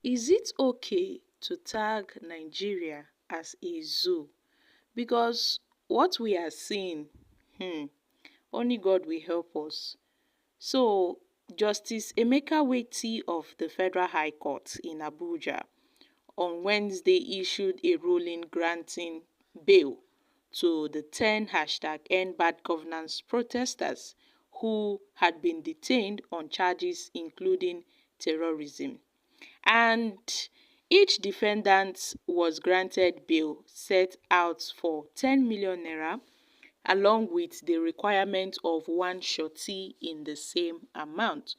Is it okay to tag Nigeria as a zoo? Because what we are seeing, only God will help us. So, Justice Emeka Weti of the Federal High Court in Abuja on Wednesday issued a ruling granting bail to the 10 #End Bad Governance protesters who had been detained on charges including terrorism. And each defendant was granted bail set out for 10 million naira along with the requirement of one surety in the same amount.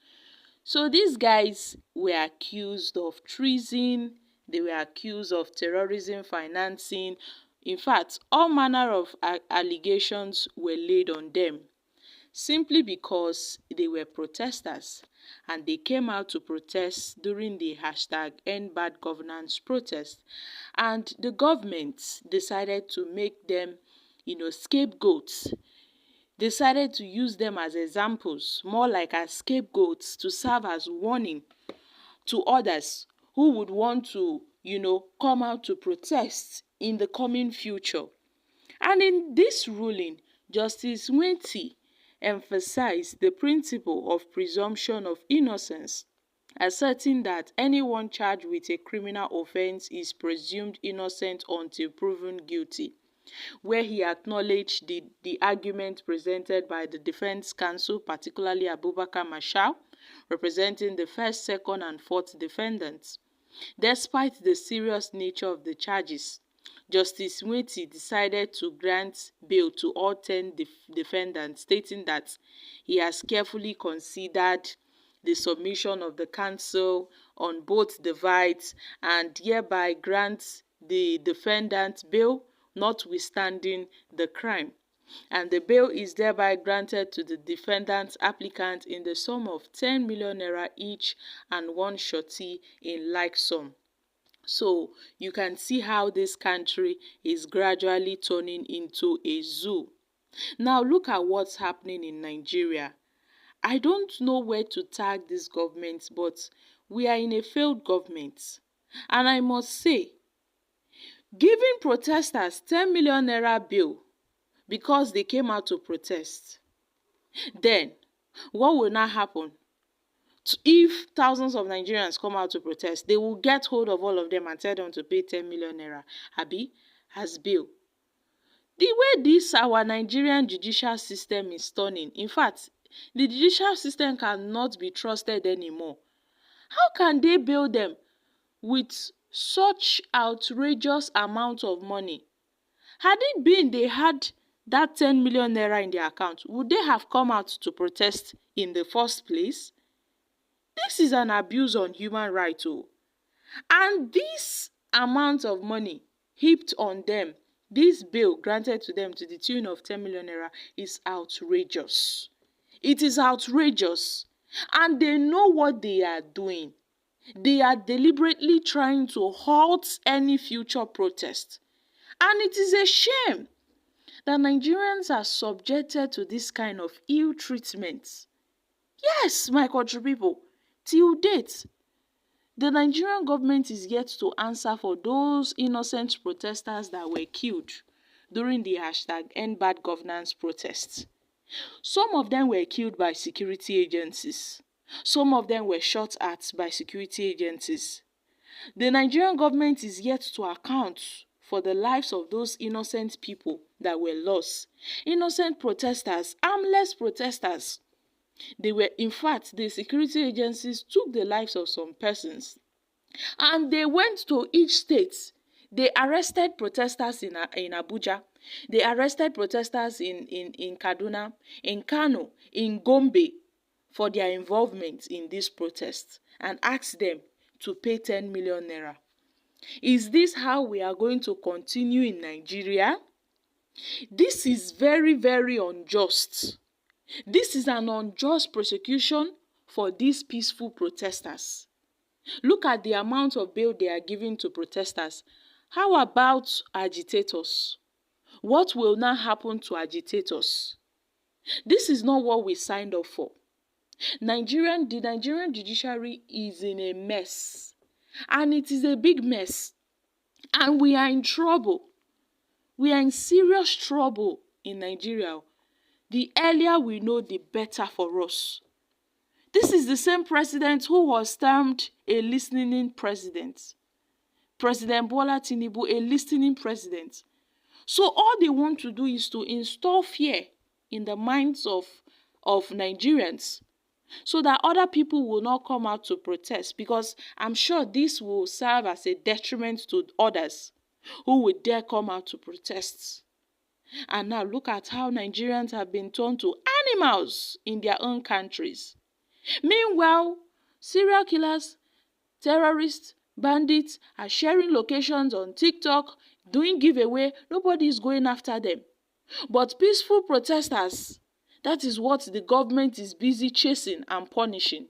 So these guys were accused of treason, they were accused of terrorism financing. In fact, all manner of allegations were laid on them simply because they were protesters and they came out to protest during the #End Bad Governance protest, and the government decided to make them, scapegoats, decided to use them as examples, more like as scapegoats to serve as warning to others who would want to, come out to protest in the coming future. And in this ruling, Justice Nweti emphasized the principle of presumption of innocence, asserting that anyone charged with a criminal offense is presumed innocent until proven guilty, where he acknowledged the argument presented by the defense counsel, particularly Abubakar Mashal, representing the first, second, and fourth defendants. Despite the serious nature of the charges, Justice Nweti decided to grant bail to all 10 defendants, stating that he has carefully considered the submission of the counsel on both the rights and hereby grants the defendant bail notwithstanding the crime. And the bail is thereby granted to the defendant's applicant in the sum of 10 million naira each and one surety in like sum. So you can see how this country is gradually turning into a zoo. Now look at what's happening in Nigeria. I don't know where to tag this government, but we are in a failed government. And I must say, giving protesters 10 million naira bail because they came out to protest, then what will now happen? If thousands of Nigerians come out to protest, they will get hold of all of them and tell them to pay 10 million naira, as bail. The way this our Nigerian judicial system is turning, in fact, the judicial system cannot be trusted anymore. How can they bail them with such outrageous amount of money? Had it been they had that 10 million naira in their account, would they have come out to protest in the first place? This is an abuse on human rights. And this amount of money heaped on them, this bail granted to them to the tune of 10 million naira is outrageous. It is outrageous. And they know what they are doing. They are deliberately trying to halt any future protest. And it is a shame that Nigerians are subjected to this kind of ill treatment. Yes, my country people, till date, the Nigerian government is yet to answer for those innocent protesters that were killed during the #End Bad Governance protests. Some of them were killed by security agencies. Some of them were shot at by security agencies. The Nigerian government is yet to account for the lives of those innocent people that were lost. Innocent protesters, harmless protesters. They were, in fact, the security agencies took the lives of some persons. And they went to each state. They arrested protesters in Abuja. They arrested protesters in Kaduna, in Kano, in Gombe for their involvement in this protest and asked them to pay 10 million naira. Is this how we are going to continue in Nigeria? This is very, very unjust. This is an unjust prosecution for these peaceful protesters. Look at the amount of bail they are giving to protesters. How about agitators? What will now happen to agitators? This is not what we signed up for. The Nigerian judiciary is in a mess. And it is a big mess. And we are in trouble. We are in serious trouble in Nigeria. The earlier we know, the better for us. This is the same president who was termed a listening president. President Bola Tinubu, a listening president. So all they want to do is to install fear in the minds of Nigerians, so that other people will not come out to protest, because I'm sure this will serve as a detriment to others who would dare come out to protest. And now look at how Nigerians have been turned to animals in their own countries. Meanwhile, serial killers, terrorists, bandits are sharing locations on TikTok, doing giveaway. Nobody is going after them. But peaceful protesters, that is what the government is busy chasing and punishing.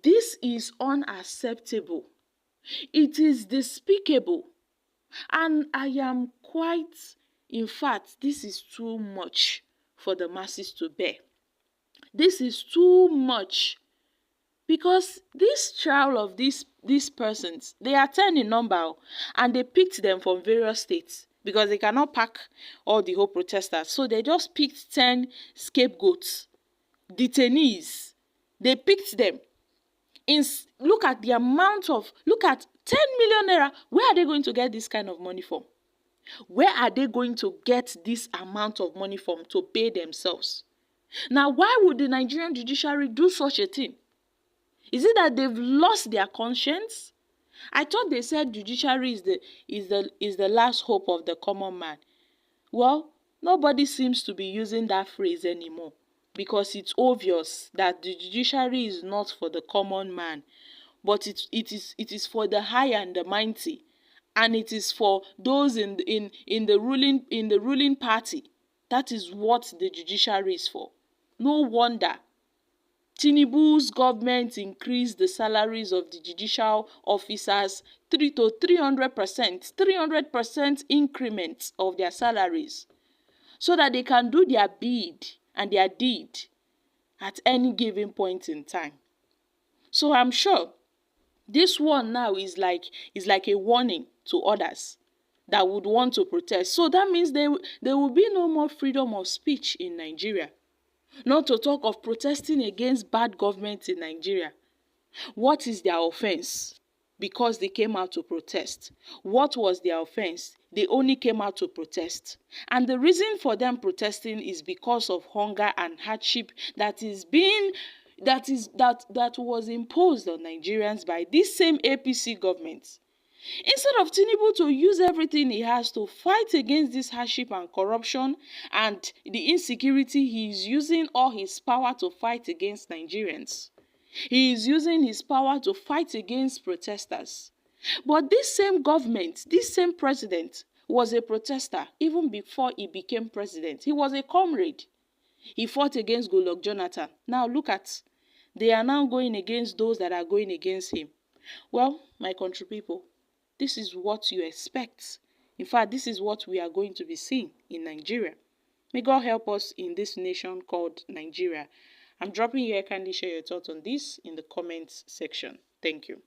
This is unacceptable. It is despicable. And I am quite, in fact, this is too much for the masses to bear. This is too much. Because this trial of these persons, they are 10 in number, and they picked them from various states because they cannot pack all the whole protesters. So they just picked 10 scapegoats, detainees. They picked them. Look at the amount of, look at 10 million naira. Where are they going to get this kind of money from? Where are they going to get this amount of money from to pay themselves? Now, why would the Nigerian judiciary do such a thing? Is it that they've lost their conscience? I thought they said judiciary is the last hope of the common man. Well, nobody seems to be using that phrase anymore, because it's obvious that the judiciary is not for the common man, but it is for the high and the mighty, and it is for those in the ruling party. That is what the judiciary is for. No wonder Tinubu's government increased the salaries of the judicial officers 300% increment of their salaries, so that they can do their bid and their deed at any given point in time. So I'm sure this one now is like a warning to others that would want to protest. So that means there will be no more freedom of speech in Nigeria. Not to talk of protesting against bad government in Nigeria. What is their offense? Because they came out to protest. What was their offense? They only came out to protest. And the reason for them protesting is because of hunger and hardship that was imposed on Nigerians by this same APC government. Instead of Tinubu to use everything he has to fight against this hardship and corruption and the insecurity, he is using all his power to fight against Nigerians. He is using his power to fight against protesters. But this same government, this same president was a protester even before he became president. He was a comrade. He fought against Goodluck Jonathan. Now look at, they are now going against those that are going against him. Well, my country people, this is what you expect. In fact, this is what we are going to be seeing in Nigeria. May God help us in this nation called Nigeria. I'm dropping you here. Kindly share your thoughts on this in the comments section. Thank you.